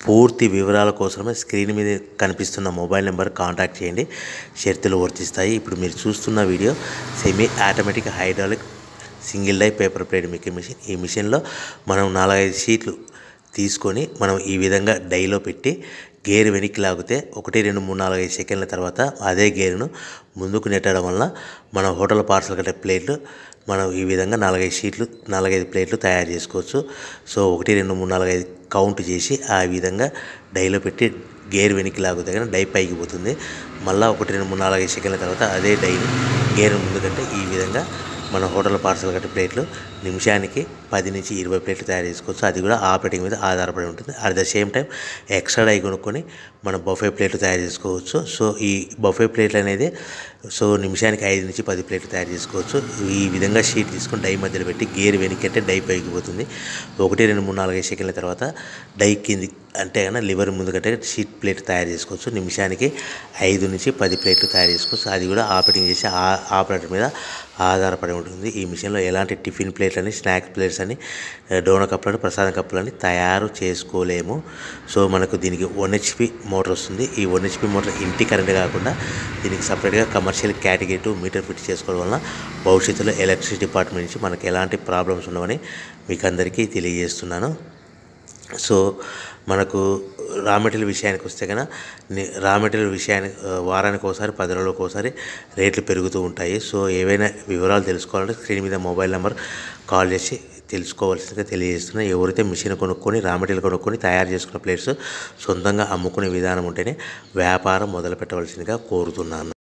పూర్తి వివరాల కోసమే స్క్రీన్ మీద కనిపిస్తున్న మొబైల్ నెంబర్ కాంటాక్ట్ చేయండి. షరతులు వర్తిస్తాయి. ఇప్పుడు మీరు చూస్తున్న video semi automatic hydraulic single die paper plate making machine. ఈ మిషన్లో మనం 4-5 షీట్లు తీసుకొని మనం ఈ విధంగా డైలో పెట్టి గేర్ వెనక్కి లాగితే 1 2 3 4 5 సెకండ్ల తర్వాత అదే గేరును ముందుకు నెట్టడం వల్ల మన హోటల్ పార్సల్ కట్టే ప్లేట్లు మనం ఈ విధంగా 4-5 షీట్లు 4-5 ప్లేట్లు తయారు చేసుకోవచ్చు. సో 1 2 3 4 5 కౌంట్ చేసి ఆ విధంగా డైలో పెట్టి గేర్ వెనక్కి లాగితే కానీ డై పైకి పోతుంది. మళ్ళీ 1 2 3 4 5 సెకండ్ల తర్వాత అదే డైని గేర్ ముందుకంటే ఈ విధంగా మన హోటల్ పార్సల్ కట్టే ప్లేట్లు నిమిషానికి 10 నుంచి 20 ప్లేట్లు తయారు చేసుకోవచ్చు. అది కూడా ఆపరేటింగ్ మీద ఆధారపడి ఉంటుంది. At the same time extra die కొనుక్కొని మనం బఫే ప్లేట్లు తయారు చేసుకోవచ్చు. సో ఈ బఫే ప్లేట్లు అనేది నిమిషానికి 5 నుంచి 10 ప్లేట్లు తయారు చేసుకోవచ్చు. ఈ విధంగా షీట్ తీసుకొని డై మధ్యలో పెట్టి గేర్ వెనక్కి అంటే డై పైకి పోతుంది. 1 2 3 4 5 సెకండ్ల తర్వాత డై కింది అంటే కన్నా లివర్ ముందుకంటే షీట్ ప్లేట్ తయారు చేసుకోవచ్చు. నిమిషానికి 5 నుంచి 10 ప్లేట్లు తయారు చేసుకోవచ్చు. అది కూడా ఆపరేటింగ్ చేసే ఆపరేటర్ మీద ఆధారపడి ఉంటుంది. ఈ మిషన్లో ఎలాంటి టిఫిన్ ప్లేట్లని, స్నాక్స్ ప్లేట్స్ అని, డోనా కప్పులని, ప్రసాదం కప్పులని తయారు చేసుకోలేము. సో మనకు దీనికి 1 HP మోటార్ వస్తుంది. ఈ 1 HP మోటార్ ఇంటి కరెంట్ కాకుండా దీనికి సపరేట్గా కమర్షియల్ కేటగిరీ 2 మీటర్ ఫిట్ చేసుకోవడం వలన భవిష్యత్తులో ఎలక్ట్రిసిటీ డిపార్ట్మెంట్ నుంచి మనకు ఎలాంటి ప్రాబ్లమ్స్ ఉండవని మీకు అందరికీ తెలియజేస్తున్నాను. సో మనకు రా మెటీరియల్ విషయానికి వస్తే కనుక రా మెటీరియల్ విషయానికి వారానికి ఒకసారి 10 రోజులకు ఒకసారి రేట్లు పెరుగుతూ ఉంటాయి. సో ఏవైనా వివరాలు తెలుసుకోవాలంటే స్క్రీన్ మీద మొబైల్ నెంబర్ కాల్ చేసి తెలుసుకోవాల్సిందిగా తెలియజేస్తున్నాను. ఎవరైతే మిషన్ కొనుక్కొని రా మెటీరియల్ కొనుక్కొని తయారు చేసుకున్న ప్లేట్స్ సొంతంగా అమ్ముకునే విధానం ఉంటేనే వ్యాపారం మొదలు పెట్టవలసిందిగా కోరుతున్నాను.